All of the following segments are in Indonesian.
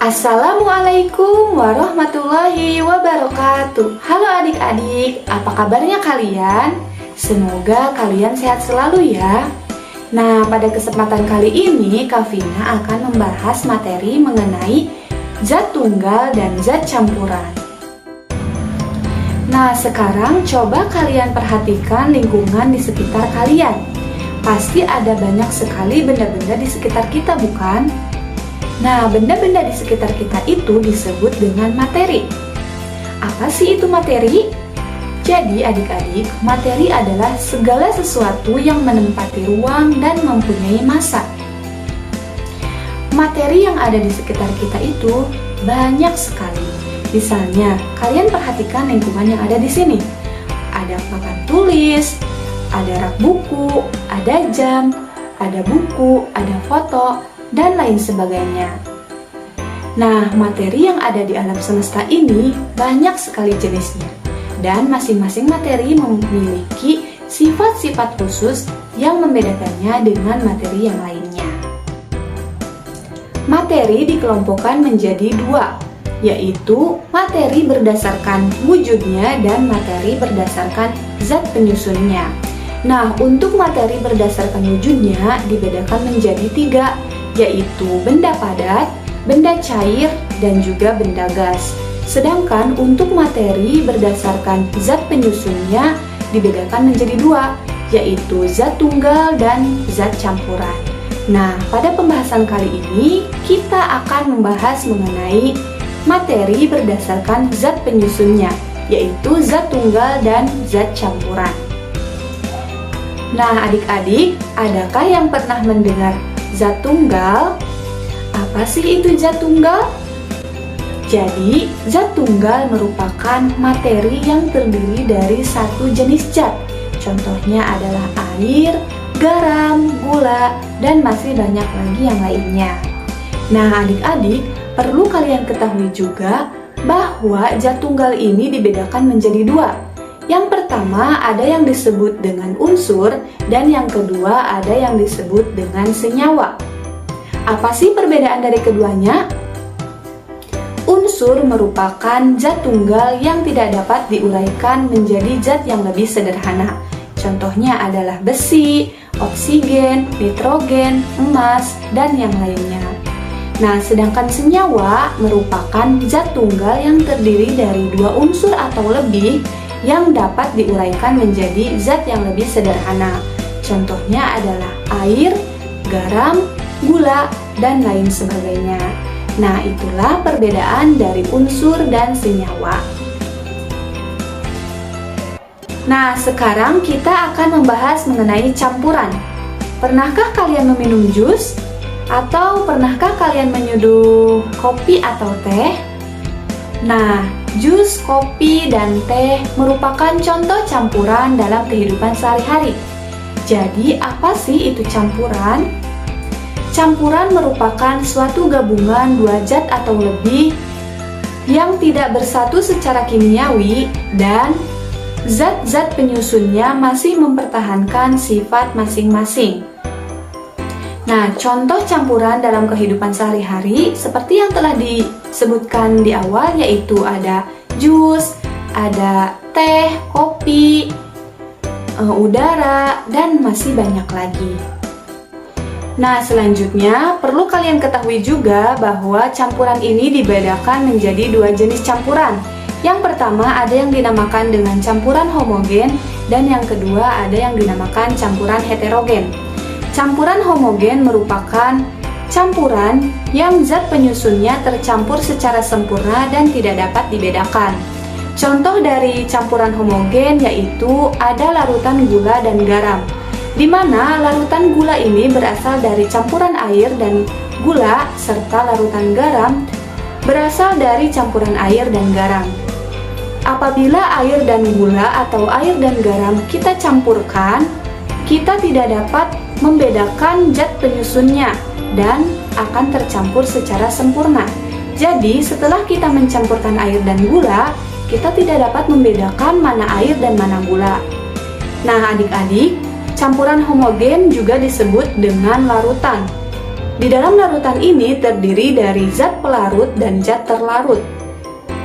Assalamualaikum warahmatullahi wabarakatuh. Halo adik-adik, apa kabarnya kalian? Semoga kalian sehat selalu ya. Nah, pada kesempatan kali ini Kak Vina akan membahas materi mengenai zat tunggal dan zat campuran. Nah, sekarang coba kalian perhatikan lingkungan di sekitar kalian. Pasti ada banyak sekali benda-benda di sekitar kita, bukan? Nah, benda-benda di sekitar kita itu disebut dengan materi. Apa sih itu materi? Jadi adik-adik, materi adalah segala sesuatu yang menempati ruang dan mempunyai massa. Materi yang ada di sekitar kita itu banyak sekali. Misalnya, kalian perhatikan lingkungan yang ada di sini. Ada papan tulis, ada rak buku, ada jam, ada buku, ada foto, dan lain sebagainya. Nah, materi yang ada di alam semesta ini banyak sekali jenisnya, dan masing-masing materi memiliki sifat-sifat khusus yang membedakannya dengan materi yang lainnya. Materi dikelompokkan menjadi dua, yaitu materi berdasarkan wujudnya dan materi berdasarkan zat penyusunnya. Nah, untuk materi berdasarkan wujudnya dibedakan menjadi tiga, yaitu benda padat, benda cair, dan juga benda gas. Sedangkan untuk materi berdasarkan zat penyusunnya dibedakan menjadi dua, yaitu zat tunggal dan zat campuran. Nah, pada pembahasan kali ini kita akan membahas mengenai materi berdasarkan zat penyusunnya, yaitu zat tunggal dan zat campuran. Nah, adik-adik, adakah yang pernah mendengar zat tunggal? Apa sih itu zat tunggal? Jadi, zat tunggal merupakan materi yang terdiri dari satu jenis zat. Contohnya adalah air, garam, gula, dan masih banyak lagi yang lainnya. Nah, adik-adik, perlu kalian ketahui juga bahwa zat tunggal ini dibedakan menjadi dua. Yang pertama ada yang disebut dengan unsur, dan yang kedua ada yang disebut dengan senyawa. Apa sih perbedaan dari keduanya? Unsur merupakan zat tunggal yang tidak dapat diuraikan menjadi zat yang lebih sederhana. Contohnya adalah besi, oksigen, nitrogen, emas, dan yang lainnya. Nah, sedangkan senyawa merupakan zat tunggal yang terdiri dari dua unsur atau lebih yang dapat diuraikan menjadi zat yang lebih sederhana. Contohnya adalah air, garam, gula, dan lain sebagainya. Nah, itulah perbedaan dari unsur dan senyawa. Nah, sekarang kita akan membahas mengenai campuran. Pernahkah kalian meminum jus? Atau pernahkah kalian menyeduh kopi atau teh? Nah, jus, kopi, dan teh merupakan contoh campuran dalam kehidupan sehari-hari. Jadi, apa sih itu campuran? Campuran merupakan suatu gabungan dua zat atau lebih yang tidak bersatu secara kimiawi dan zat-zat penyusunnya masih mempertahankan sifat masing-masing. Nah, contoh campuran dalam kehidupan sehari-hari seperti yang telah disebutkan di awal, yaitu ada jus, ada teh, kopi, udara, dan masih banyak lagi. Nah, selanjutnya perlu kalian ketahui juga bahwa campuran ini dibedakan menjadi dua jenis campuran. Yang pertama ada yang dinamakan dengan campuran homogen, dan yang kedua ada yang dinamakan campuran heterogen. Campuran homogen merupakan campuran yang zat penyusunnya tercampur secara sempurna dan tidak dapat dibedakan. Contoh dari campuran homogen yaitu ada larutan gula dan garam, di mana larutan gula ini berasal dari campuran air dan gula, serta larutan garam berasal dari campuran air dan garam. Apabila air dan gula atau air dan garam kita campurkan, kita tidak dapat membedakan zat penyusunnya dan akan tercampur secara sempurna. Jadi, setelah kita mencampurkan air dan gula, kita tidak dapat membedakan mana air dan mana gula. Nah, adik-adik, campuran homogen juga disebut dengan larutan. Di dalam larutan ini terdiri dari zat pelarut dan zat terlarut.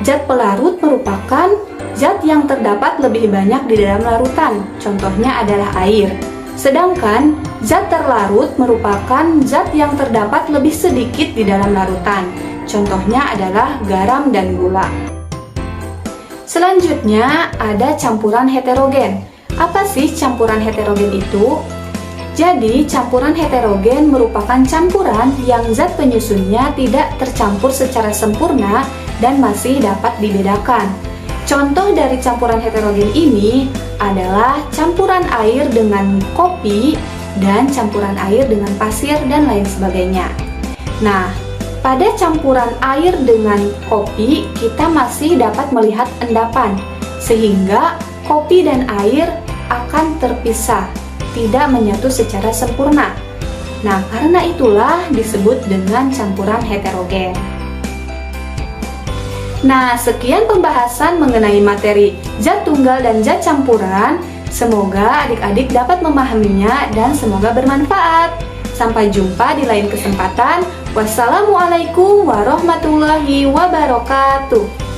Zat pelarut merupakan zat yang terdapat lebih banyak di dalam larutan, contohnya adalah air. Sedangkan zat terlarut merupakan zat yang terdapat lebih sedikit di dalam larutan, contohnya adalah garam dan gula. Selanjutnya ada campuran heterogen. Apa sih campuran heterogen itu? Jadi, campuran heterogen merupakan campuran yang zat penyusunnya tidak tercampur secara sempurna dan masih dapat dibedakan. Contoh dari campuran heterogen ini adalah campuran air dengan kopi dan campuran air dengan pasir dan lain sebagainya. Nah, pada campuran air dengan kopi, kita masih dapat melihat endapan, sehingga kopi dan air akan terpisah, tidak menyatu secara sempurna. Nah, karena itulah disebut dengan campuran heterogen. Nah, sekian pembahasan mengenai materi zat tunggal dan zat campuran. Semoga adik-adik dapat memahaminya dan semoga bermanfaat. Sampai jumpa di lain kesempatan. Wassalamualaikum warahmatullahi wabarakatuh.